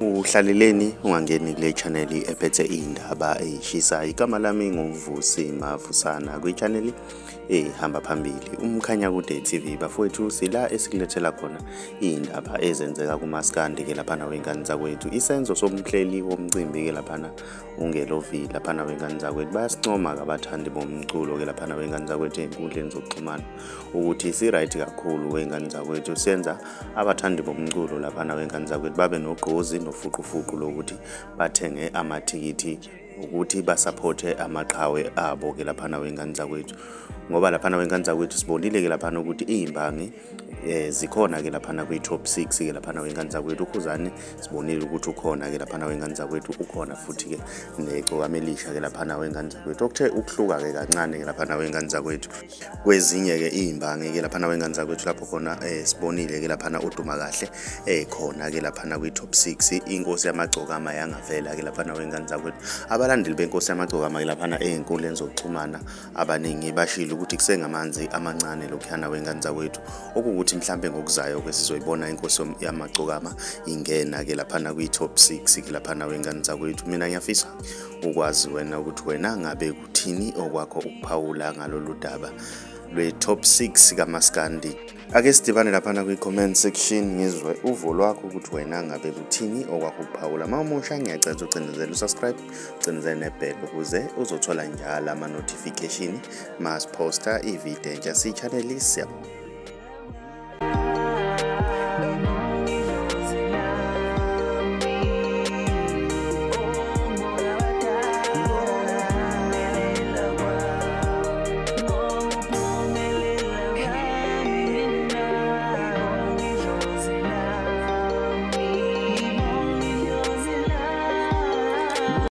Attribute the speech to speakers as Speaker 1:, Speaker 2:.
Speaker 1: Uhlaleleni ungangeni kule channel ephethe indaba ezishisayo. Igama lami nguVusi Mavusana kwi channel ehamba phambili umkhanya kude TV. Bafowethu sila esikulethela khona indaba ezenzeka kumaskandi ke lapha wengane zakwethu. Isenzo somhleli womcimbi ke lapha ungelovi lapha wengane zakwethu. Bayasincoma kabathandi bomculo ke lapha wengane zakwethu ezinkundleni zokuxhumana ukuthi si right kakhulu wengane zakwethu. Senza abathandi bomculo lapha wengane zakwethu babe nogqozi nofuqufuqu lokuthi bathenge amathikithi ukuthi basupporte amaqhawe abo ke lapha wengane zakwethu, ngoba lapha wengane zakwethu sibonile ke lapha ukuthi izimbangi zikhona ke lapha kwi top 6 ke lapha wengane zakwethu. Ukhuzane sibonile ukuthi ukhona ke lapha wengane zakwethu, ukhona futhi ke necokamelisha ke lapha wengane zakwethu okuthe ukuhluka ke kancane ke lapha wengane zakwethu kwezinye ke izimbangi ke lapha wengane zakwethu. Lapho khona sibonile ke lapha udumakahle khona ke lapha kwi top 6. Inkosi yamagcoka yangavela ke lapha wengane zakwethu. Abalandeli benkosi yamagcoka ke lapha ezinkundleni zokuxhumana abaningi bashilo ukuthi kusengamanzi amancane lokhana wengane zakwethu, okuthi mhlambe ngokuzayo kwesizoyibona inkosi yamagcoka ingena ke lapha kwi top 6 ke lapha wengane zakwethu. Mina ngiyafisa ukwazi wena ukuthi wena ngabe kuthini okwakho ukuphawula ngalolu daba lwe top 6 kamaskandi. Ake sidibane lapha kwi comment section ngizwe uvo lwakho ukuthi wena ngabe kuthini okwakho ukuphawula. Mawumusha ngiyacela ucindezele usubscribe, ucindezele nebell ukuze uzothola njalo ama notification mas poster ivideo nje si channel. Siyabonga.